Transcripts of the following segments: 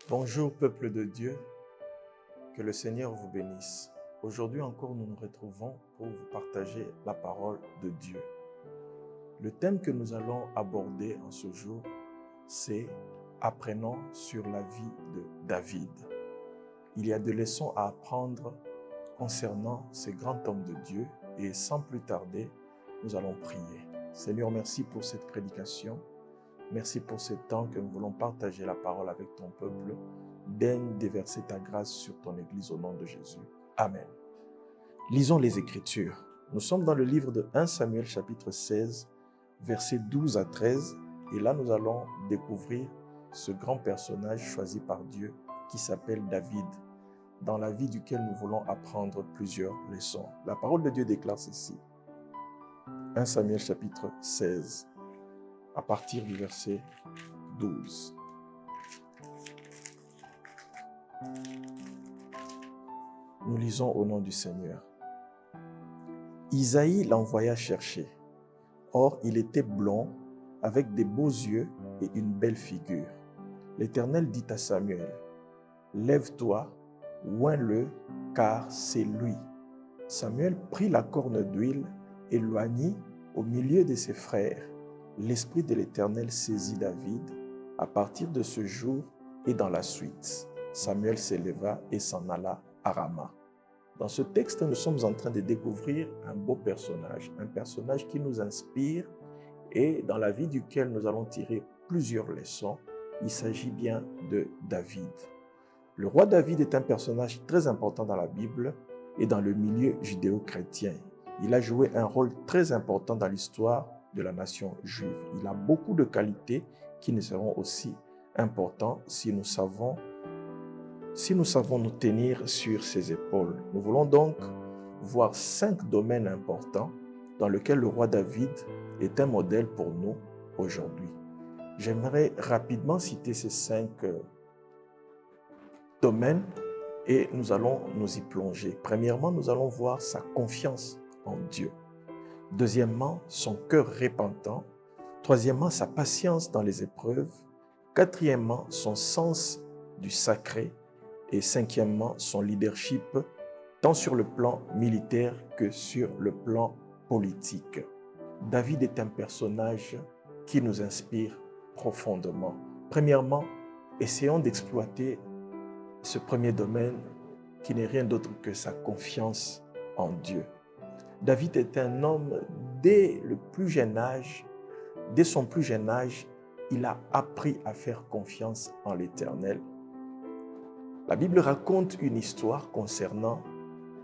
Bonjour peuple de Dieu, que le Seigneur vous bénisse. Aujourd'hui encore, nous nous retrouvons pour vous partager la parole de Dieu. Le thème que nous allons aborder en ce jour, c'est « Apprenons sur la vie de David ». Il y a des leçons à apprendre concernant ce grand homme de Dieu et sans plus tarder, nous allons prier. Seigneur, merci pour cette prédication. Merci pour ce temps que nous voulons partager la parole avec ton peuple. Daigne déverser ta grâce sur ton Église au nom de Jésus. Amen. Lisons les Écritures. Nous sommes dans le livre de 1 Samuel chapitre 16, versets 12 à 13. Et là, nous allons découvrir ce grand personnage choisi par Dieu qui s'appelle David, dans la vie duquel nous voulons apprendre plusieurs leçons. La parole de Dieu déclare ceci. 1 Samuel chapitre 16, à partir du verset 12. Nous lisons au nom du Seigneur. Isaïe l'envoya chercher. Or, il était blond, avec des beaux yeux et une belle figure. L'Éternel dit à Samuel, « Lève-toi, oins-le, car c'est lui. » Samuel prit la corne d'huile et l'oignit au milieu de ses frères. L'Esprit de l'Éternel saisit David à partir de ce jour et dans la suite. Samuel s'éleva et s'en alla à Rama. Dans ce texte, nous sommes en train de découvrir un beau personnage, un personnage qui nous inspire et dans la vie duquel nous allons tirer plusieurs leçons. Il s'agit bien de David. Le roi David est un personnage très important dans la Bible et dans le milieu judéo-chrétien. Il a joué un rôle très important dans l'histoire de la nation juive. Il a beaucoup de qualités qui ne seront aussi importantes si nous savons nous tenir sur ses épaules. Nous voulons donc voir 5 domaines importants dans lesquels le roi David est un modèle pour nous aujourd'hui. J'aimerais rapidement citer ces 5 domaines et nous allons nous y plonger. Premièrement, nous allons voir sa confiance en Dieu. Deuxièmement, son cœur repentant. Troisièmement, sa patience dans les épreuves. Quatrièmement, son sens du sacré. Et cinquièmement, son leadership, tant sur le plan militaire que sur le plan politique. David est un personnage qui nous inspire profondément. Premièrement, essayons d'exploiter ce premier domaine qui n'est rien d'autre que sa confiance en Dieu. David est un homme, dès son plus jeune âge, il a appris à faire confiance en l'Éternel. La Bible raconte une histoire concernant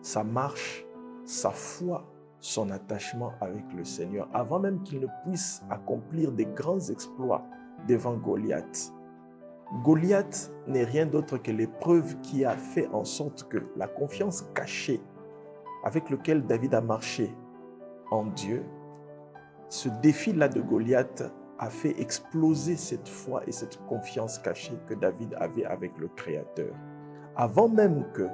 sa marche, sa foi, son attachement avec le Seigneur, avant même qu'il ne puisse accomplir des grands exploits devant Goliath. Goliath n'est rien d'autre que l'épreuve qui a fait en sorte que la confiance cachée avec laquelle David a marché en Dieu, ce défi-là de Goliath a fait exploser cette foi et cette confiance cachée que David avait avec le Créateur. Avant même que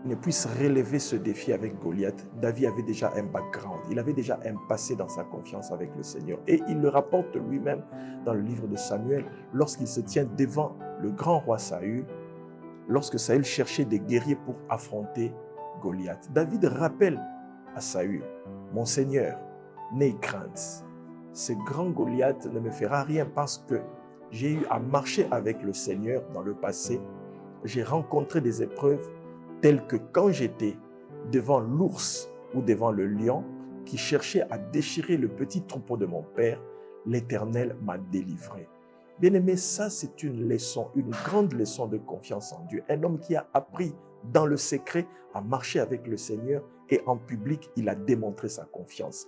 ne puisse relever ce défi avec Goliath, David avait déjà un background, il avait déjà un passé dans sa confiance avec le Seigneur. Et il le rapporte lui-même dans le livre de Samuel, lorsqu'il se tient devant le grand roi Saül, lorsque Saül cherchait des guerriers pour affronter Goliath. David rappelle à Saül, « Mon Seigneur, n'aie crainte, ce grand Goliath ne me fera rien parce que j'ai eu à marcher avec le Seigneur dans le passé. J'ai rencontré des épreuves telles que quand j'étais devant l'ours ou devant le lion qui cherchait à déchirer le petit troupeau de mon père, l'Éternel m'a délivré. » Bien-aimé, ça c'est une leçon, une grande leçon de confiance en Dieu. Un homme qui a appris dans le secret à marcher avec le Seigneur et en public, il a démontré sa confiance.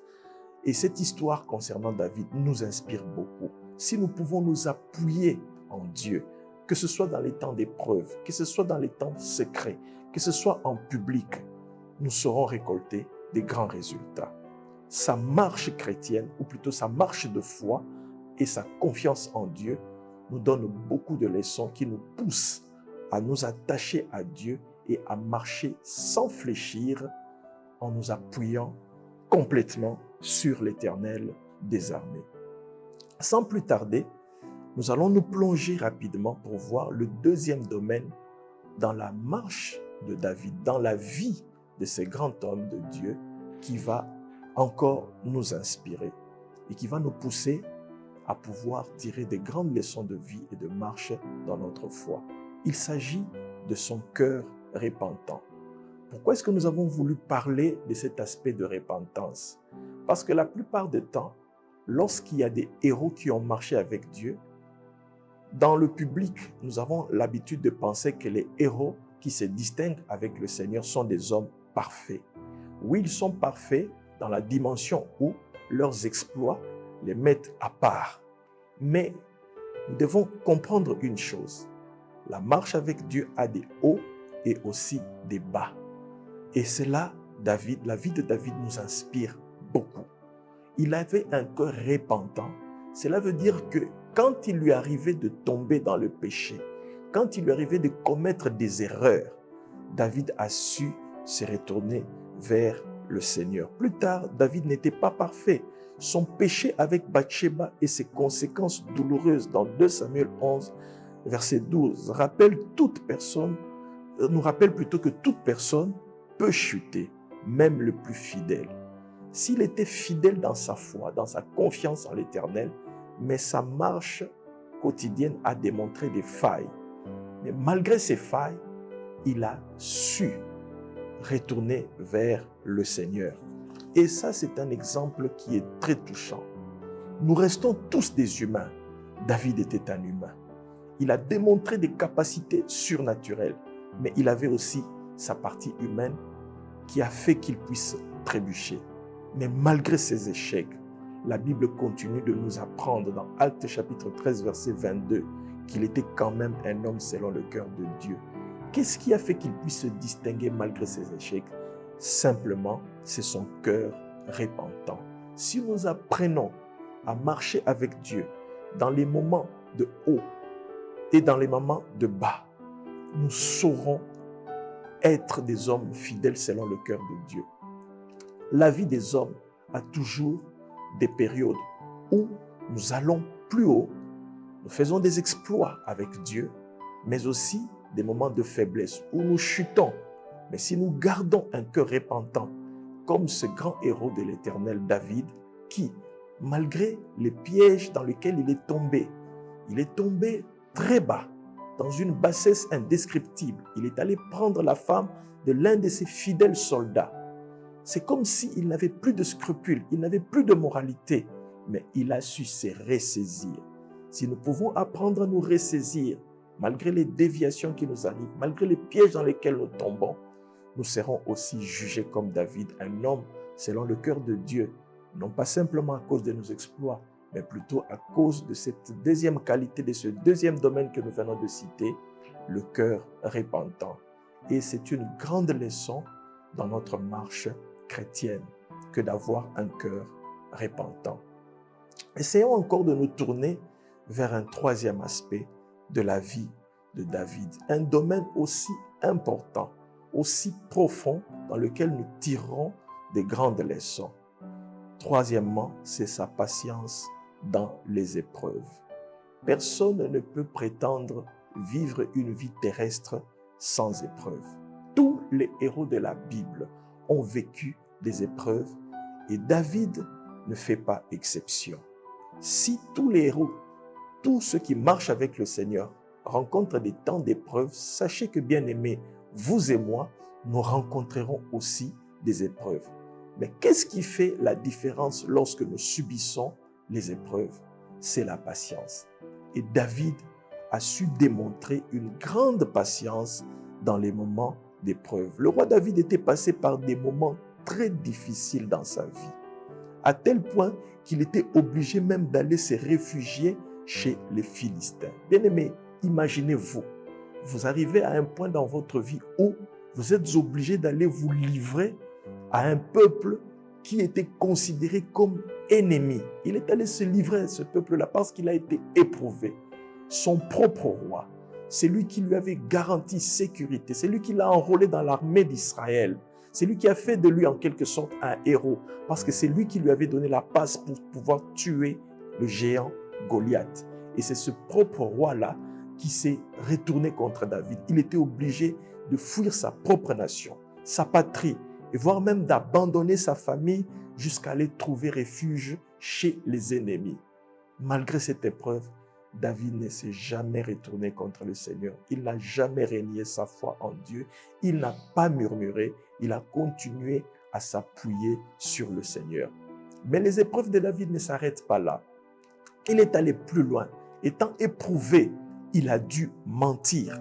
Et cette histoire concernant David nous inspire beaucoup. Si nous pouvons nous appuyer en Dieu, que ce soit dans les temps d'épreuve, que ce soit dans les temps secrets, que ce soit en public, nous saurons récolter des grands résultats. Sa marche chrétienne, ou plutôt sa marche de foi et sa confiance en Dieu, nous donne beaucoup de leçons qui nous poussent à nous attacher à Dieu et à marcher sans fléchir en nous appuyant complètement sur l'Éternel des armées. Sans plus tarder, Nous allons nous plonger rapidement pour voir le deuxième domaine dans la marche de David, dans la vie de ces grands hommes de Dieu qui va encore nous inspirer et qui va nous pousser à pouvoir tirer des grandes leçons de vie et de marche dans notre foi. Il s'agit de son cœur repentant. Pourquoi est-ce que nous avons voulu parler de cet aspect de repentance? Parce que la plupart du temps, lorsqu'il y a des héros qui ont marché avec Dieu, dans le public, nous avons l'habitude de penser que les héros qui se distinguent avec le Seigneur sont des hommes parfaits. Oui, ils sont parfaits dans la dimension où leurs exploits les mettent à part. Mais nous devons comprendre une chose. La marche avec Dieu a des hauts et aussi des bas. Et c'est là, la vie de David nous inspire beaucoup. Il avait un cœur repentant. Cela veut dire que quand il lui arrivait de tomber dans le péché, quand il lui arrivait de commettre des erreurs, David a su se retourner vers le Seigneur. Plus tard, David n'était pas parfait. Son péché avec Bathsheba et ses conséquences douloureuses dans 2 Samuel 11, verset 12, nous rappelle plutôt que toute personne peut chuter, même le plus fidèle. S'il était fidèle dans sa foi, dans sa confiance en l'Éternel, mais sa marche quotidienne a démontré des failles. Mais malgré ces failles, il a su retourner vers le Seigneur. Et ça, c'est un exemple qui est très touchant. Nous restons tous des humains. David était un humain. Il a démontré des capacités surnaturelles, mais il avait aussi sa partie humaine qui a fait qu'il puisse trébucher. Mais malgré ces échecs, la Bible continue de nous apprendre dans Actes chapitre 13, verset 22, qu'il était quand même un homme selon le cœur de Dieu. Qu'est-ce qui a fait qu'il puisse se distinguer malgré ses échecs? Simplement, c'est son cœur repentant. Si nous apprenons à marcher avec Dieu dans les moments de haut et dans les moments de bas, nous saurons être des hommes fidèles selon le cœur de Dieu. La vie des hommes a toujours des périodes où nous allons plus haut, nous faisons des exploits avec Dieu, mais aussi des moments de faiblesse où nous chutons. Mais si nous gardons un cœur repentant, comme ce grand héros de l'Éternel David, qui, malgré les pièges dans lesquels il est tombé très bas, dans une bassesse indescriptible. Il est allé prendre la femme de l'un de ses fidèles soldats. C'est comme s'il n'avait plus de scrupules, il n'avait plus de moralité, mais il a su se ressaisir. Si nous pouvons apprendre à nous ressaisir, malgré les déviations qui nous arrivent, malgré les pièges dans lesquels nous tombons, nous serons aussi jugés comme David, un homme selon le cœur de Dieu, non pas simplement à cause de nos exploits, mais plutôt à cause de cette deuxième qualité, de ce deuxième domaine que nous venons de citer, le cœur repentant. Et c'est une grande leçon dans notre marche chrétienne que d'avoir un cœur repentant. Essayons encore de nous tourner vers un troisième aspect de la vie de David, un domaine aussi important, aussi profond, dans lequel nous tirerons des grandes leçons. Troisièmement, c'est sa patience dans les épreuves. Personne ne peut prétendre vivre une vie terrestre sans épreuves. Tous les héros de la Bible ont vécu des épreuves et David ne fait pas exception. Si tous les héros, tous ceux qui marchent avec le Seigneur rencontrent des temps d'épreuves, sachez que, bien-aimés, vous et moi, nous rencontrerons aussi des épreuves. Mais qu'est-ce qui fait la différence lorsque nous subissons les épreuves? C'est la patience. Et David a su démontrer une grande patience dans les moments d'épreuve. Le roi David était passé par des moments très difficiles dans sa vie, à tel point qu'il était obligé même d'aller se réfugier chez les Philistins. Bien-aimés, imaginez-vous, vous arrivez à un point dans votre vie où vous êtes obligé d'aller vous livrer à un peuple qui était considéré comme ennemi. Il est allé se livrer à ce peuple-là parce qu'il a été éprouvé. Son propre roi, c'est lui qui lui avait garanti sécurité, c'est lui qui l'a enrôlé dans l'armée d'Israël, c'est lui qui a fait de lui en quelque sorte un héros, parce que c'est lui qui lui avait donné la passe pour pouvoir tuer le géant Goliath. Et c'est ce propre roi-là qui s'est retourné contre David. Il était obligé de fuir sa propre nation, sa patrie, et voire même d'abandonner sa famille jusqu'à aller trouver refuge chez les ennemis. Malgré cette épreuve, David ne s'est jamais retourné contre le Seigneur. Il n'a jamais renié sa foi en Dieu. Il n'a pas murmuré. Il a continué à s'appuyer sur le Seigneur. Mais les épreuves de David ne s'arrêtent pas là. Il est allé plus loin. Étant éprouvé, il a dû mentir.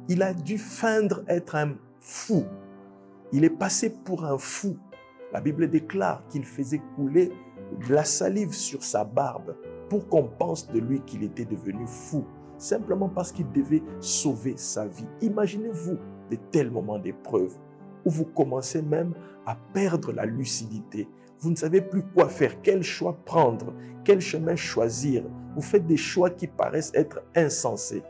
Il a dû feindre être un fou. Il est passé pour un fou. La Bible déclare qu'il faisait couler de la salive sur sa barbe pour qu'on pense de lui qu'il était devenu fou, simplement parce qu'il devait sauver sa vie. Imaginez-vous de tels moments d'épreuve où vous commencez même à perdre la lucidité. Vous ne savez plus quoi faire, quel choix prendre, quel chemin choisir. Vous faites des choix qui paraissent être insensés.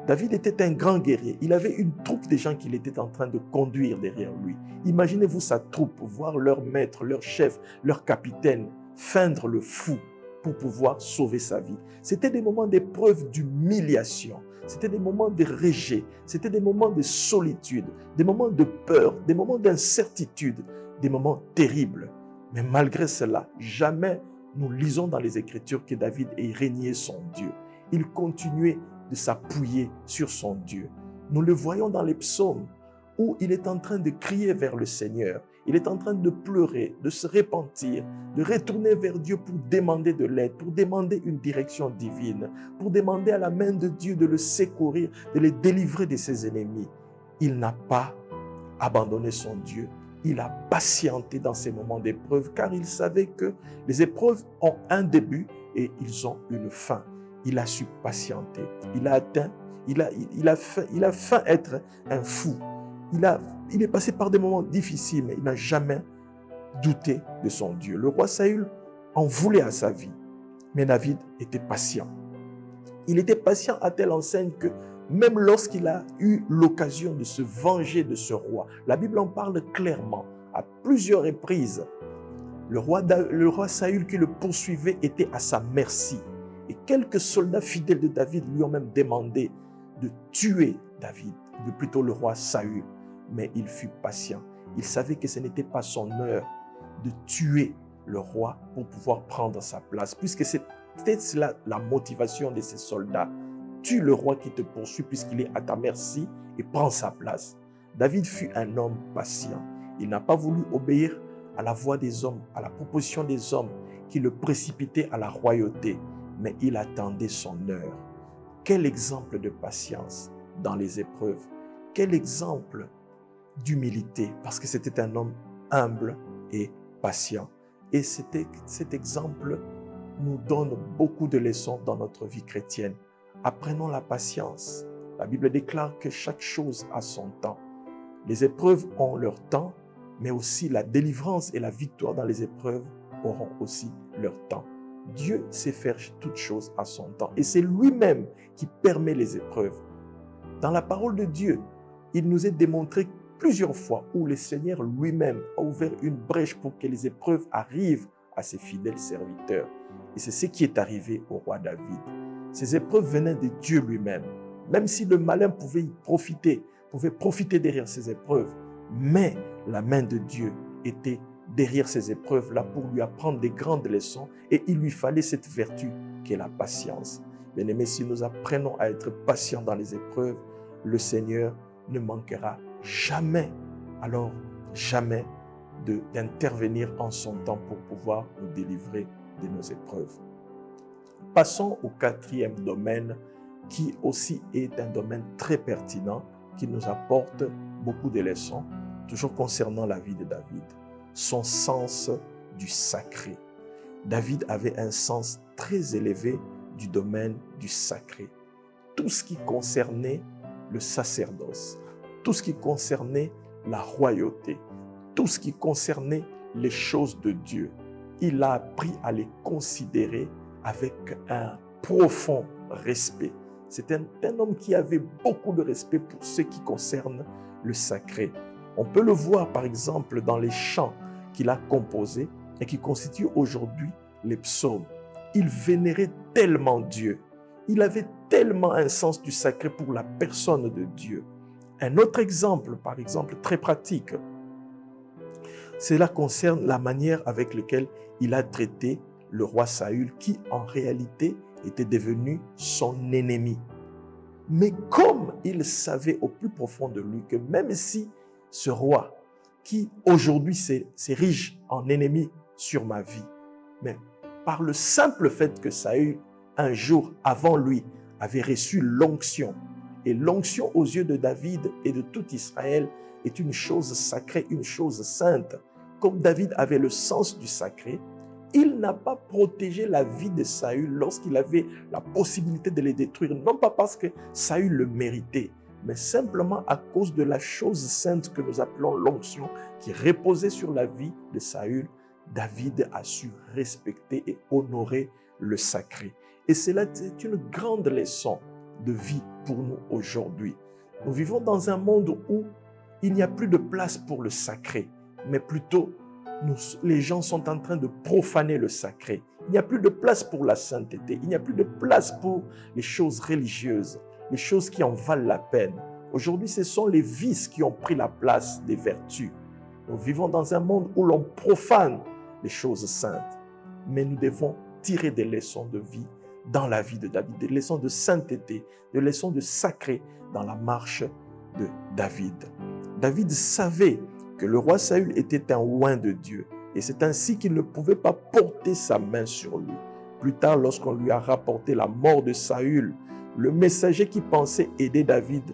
David était un grand guerrier. Il avait une troupe de gens qu'il était en train de conduire derrière lui. Imaginez-vous sa troupe, voir leur maître, leur chef, leur capitaine feindre le fou pour pouvoir sauver sa vie. C'était des moments d'épreuve, d'humiliation. C'était des moments de rejet. C'était des moments de solitude, des moments de peur, des moments d'incertitude, des moments terribles. Mais malgré cela, jamais nous lisons dans les Écritures que David ait renié son Dieu. Il continuait de s'appuyer sur son Dieu. Nous le voyons dans les psaumes où il est en train de crier vers le Seigneur. Il est en train de pleurer, de se repentir, de retourner vers Dieu pour demander de l'aide, pour demander une direction divine, pour demander à la main de Dieu de le secourir, de le délivrer de ses ennemis. Il n'a pas abandonné son Dieu. Il a patienté dans ces moments d'épreuve car il savait que les épreuves ont un début et ils ont une fin. Il a su patienter. Il a faim être un fou. Il est passé par des moments difficiles, mais il n'a jamais douté de son Dieu. Le roi Saül en voulait à sa vie, mais David était patient. Il était patient à telle enseigne que même lorsqu'il a eu l'occasion de se venger de ce roi, la Bible en parle clairement, à plusieurs reprises. Le roi Saül qui le poursuivait était à sa merci. Et quelques soldats fidèles de David lui ont même demandé de tuer David, plutôt le roi Saül. Mais il fut patient. Il savait que ce n'était pas son heure de tuer le roi pour pouvoir prendre sa place, puisque c'était cela la motivation de ces soldats. Tue le roi qui te poursuit puisqu'il est à ta merci et prends sa place. David fut un homme patient. Il n'a pas voulu obéir à la voix des hommes, à la proposition des hommes qui le précipitaient à la royauté, mais il attendait son heure. Quel exemple de patience dans les épreuves. Quel exemple d'humilité, parce que c'était un homme humble et patient. Et cet exemple nous donne beaucoup de leçons dans notre vie chrétienne. Apprenons la patience. La Bible déclare que chaque chose a son temps. Les épreuves ont leur temps, mais aussi la délivrance et la victoire dans les épreuves auront aussi leur temps. Dieu sait faire toutes choses à son temps et c'est lui-même qui permet les épreuves. Dans la parole de Dieu, il nous est démontré plusieurs fois où le Seigneur lui-même a ouvert une brèche pour que les épreuves arrivent à ses fidèles serviteurs. Et c'est ce qui est arrivé au roi David. Ces épreuves venaient de Dieu lui-même. Même si le malin pouvait profiter derrière ces épreuves, mais la main de Dieu était derrière ces épreuves-là pour lui apprendre des grandes leçons et il lui fallait cette vertu qu'est la patience. Bien-aimés, si nous apprenons à être patients dans les épreuves, le Seigneur ne manquera jamais, alors jamais d'intervenir en son temps pour pouvoir nous délivrer de nos épreuves. Passons au quatrième domaine qui aussi est un domaine très pertinent qui nous apporte beaucoup de leçons, toujours concernant la vie de David. Son sens du sacré. David avait un sens très élevé du domaine du sacré. Tout ce qui concernait le sacerdoce, tout ce qui concernait la royauté, tout ce qui concernait les choses de Dieu, il a appris à les considérer avec un profond respect. C'est un homme qui avait beaucoup de respect pour ce qui concerne le sacré. On peut le voir par exemple dans les chants qu'il a composés et qui constituent aujourd'hui les psaumes. Il vénérait tellement Dieu Il avait tellement un sens du sacré pour la personne de Dieu. Un autre exemple, par exemple, très pratique, cela concerne la manière avec laquelle il a traité le roi Saül, qui en réalité était devenu son ennemi. Mais comme il savait au plus profond de lui que même si ce roi, qui aujourd'hui s'érige en ennemi sur ma vie, mais par le simple fait que Saül, un jour avant lui, avait reçu l'onction, et l'onction aux yeux de David et de tout Israël est une chose sacrée, une chose sainte. Comme David avait le sens du sacré, il n'a pas protégé la vie de Saül lorsqu'il avait la possibilité de les détruire, non pas parce que Saül le méritait, mais simplement à cause de la chose sainte que nous appelons l'onction qui reposait sur la vie de Saül. David a su respecter et honorer le sacré. Et cela est une grande leçon de vie pour nous aujourd'hui. Nous vivons dans un monde où il n'y a plus de place pour le sacré, mais plutôt les gens sont en train de profaner le sacré. Il n'y a plus de place pour la sainteté, il n'y a plus de place pour les choses religieuses, les choses qui en valent la peine. Aujourd'hui, ce sont les vices qui ont pris la place des vertus. Nous vivons dans un monde où l'on profane les choses saintes, mais nous devons tirer des leçons de vie dans la vie de David, des leçons de sainteté, des leçons de sacré dans la marche de David. David savait que le roi Saül était un oint de Dieu et c'est ainsi qu'il ne pouvait pas porter sa main sur lui. Plus tard, lorsqu'on lui a rapporté la mort de Saül, le messager qui pensait aider David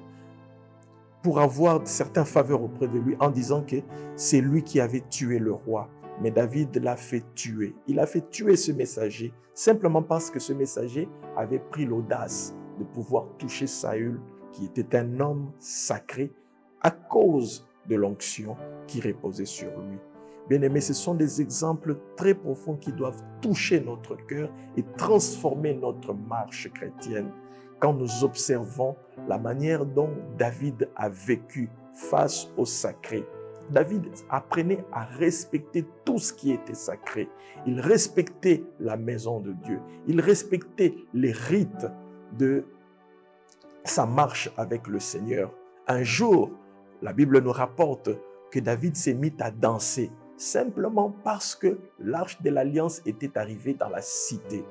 pour avoir certaines faveurs auprès de lui en disant que c'est lui qui avait tué le roi. Mais David l'a fait tuer. Il a fait tuer ce messager simplement parce que ce messager avait pris l'audace de pouvoir toucher Saül, qui était un homme sacré, à cause de l'onction qui reposait sur lui. Bien-aimés, ce sont des exemples très profonds qui doivent toucher notre cœur et transformer notre marche chrétienne. Quand nous observons la manière dont David a vécu face au sacré, David apprenait à respecter tout ce qui était sacré. Il respectait la maison de Dieu. Il respectait les rites de sa marche avec le Seigneur. Un jour, la Bible nous rapporte que David s'est mis à danser simplement parce que l'arche de l'alliance était arrivée dans la cité.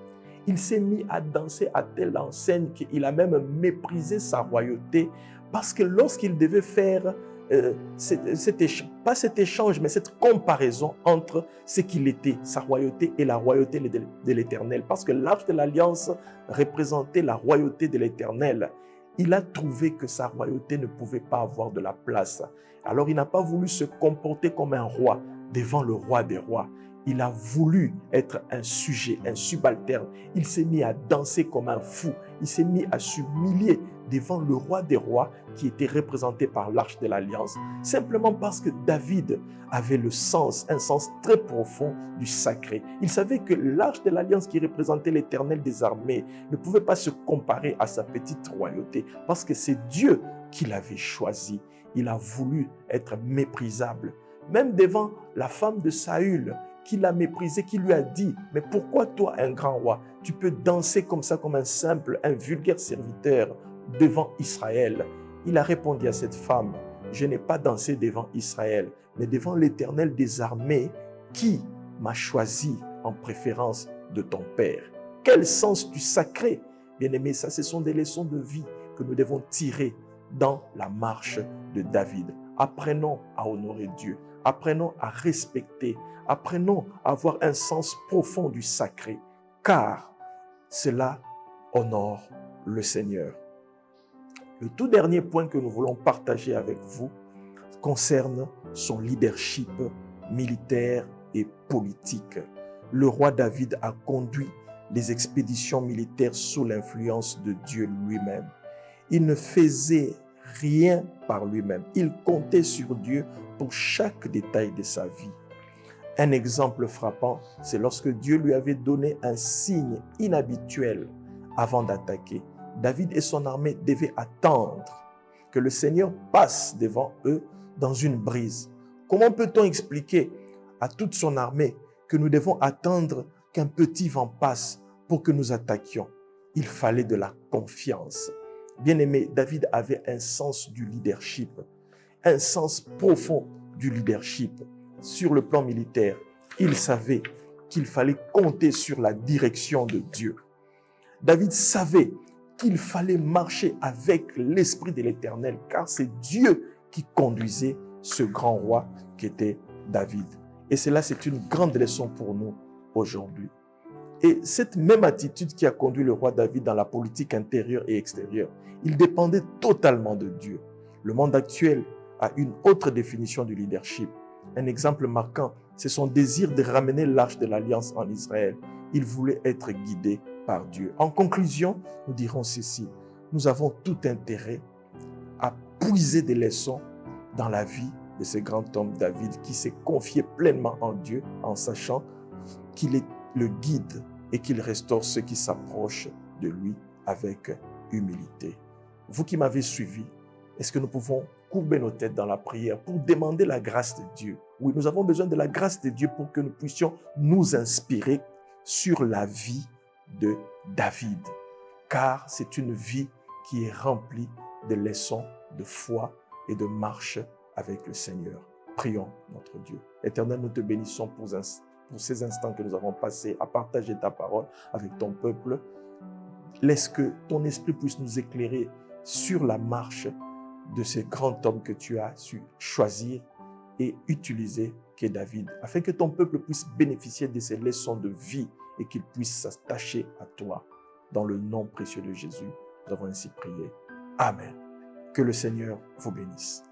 Il s'est mis à danser à telle enseigne qu'il a même méprisé sa royauté parce que lorsqu'il devait faire pas cet échange, mais cette comparaison entre ce qu'il était, sa royauté et la royauté de l'Éternel. Parce que l'arche de l'Alliance représentait la royauté de l'Éternel. Il a trouvé que sa royauté ne pouvait pas avoir de la place. Alors il n'a pas voulu se comporter comme un roi devant le roi des rois. Il a voulu être un sujet, un subalterne. Il s'est mis à danser comme un fou. Il s'est mis à s'humilier devant le roi des rois qui était représenté par l'arche de l'Alliance, simplement parce que David avait le sens, un sens très profond du sacré. Il savait que l'arche de l'Alliance qui représentait l'Éternel des armées ne pouvait pas se comparer à sa petite royauté parce que c'est Dieu qui l'avait choisi. Il a voulu être méprisable. Même devant la femme de Saül, qui l'a méprisé, qui lui a dit « Mais pourquoi toi, un grand roi, tu peux danser comme ça, comme un simple, un vulgaire serviteur devant Israël ?» Il a répondu à cette femme « Je n'ai pas dansé devant Israël, mais devant l'Éternel des armées qui m'a choisi en préférence de ton père. » Quel sens du sacré! Bien-aimés, ça, ce sont des leçons de vie que nous devons tirer dans la marche de David. Apprenons à honorer Dieu. Apprenons à respecter. Apprenons à avoir un sens profond du sacré, car cela honore le Seigneur. Le tout dernier point que nous voulons partager avec vous concerne son leadership militaire et politique. Le roi David a conduit les expéditions militaires sous l'influence de Dieu lui-même. Il ne faisait rien par lui-même. Il comptait sur Dieu pour chaque détail de sa vie. Un exemple frappant, c'est lorsque Dieu lui avait donné un signe inhabituel avant d'attaquer. David et son armée devaient attendre que le Seigneur passe devant eux dans une brise. Comment peut-on expliquer à toute son armée que nous devons attendre qu'un petit vent passe pour que nous attaquions? il fallait de la confiance. Bien-aimé, David avait un sens du leadership, un sens profond du leadership. Sur le plan militaire, il savait qu'il fallait compter sur la direction de Dieu. David savait qu'il fallait marcher avec l'Esprit de l'Éternel, car c'est Dieu qui conduisait ce grand roi qui était David. Et cela, c'est une grande leçon pour nous aujourd'hui. Et cette même attitude qui a conduit le roi David dans la politique intérieure et extérieure, il dépendait totalement de Dieu. Le monde actuel a une autre définition du leadership. Un exemple marquant, c'est son désir de ramener l'arche de l'Alliance en Israël. Il voulait être guidé par Dieu. En conclusion, nous dirons ceci. Nous avons tout intérêt à puiser des leçons dans la vie de ce grand homme David qui s'est confié pleinement en Dieu en sachant qu'il est le guide et qu'il restaure ceux qui s'approchent de lui avec humilité. Vous qui m'avez suivi, est-ce que nous pouvons courber nos têtes dans la prière pour demander la grâce de Dieu? Oui, nous avons besoin de la grâce de Dieu pour que nous puissions nous inspirer sur la vie de David, car c'est une vie qui est remplie de leçons de foi et de marche avec le Seigneur. Prions notre Dieu. Éternel, nous te bénissons pour ces instants que nous avons passés à partager ta parole avec ton peuple. Laisse que ton esprit puisse nous éclairer sur la marche de ce grand homme que tu as su choisir et utiliser, qu'est David, afin que ton peuple puisse bénéficier de ces leçons de vie et qu'il puisse s'attacher à toi. Dans le nom précieux de Jésus, nous avons ainsi prié. Amen. Que le Seigneur vous bénisse.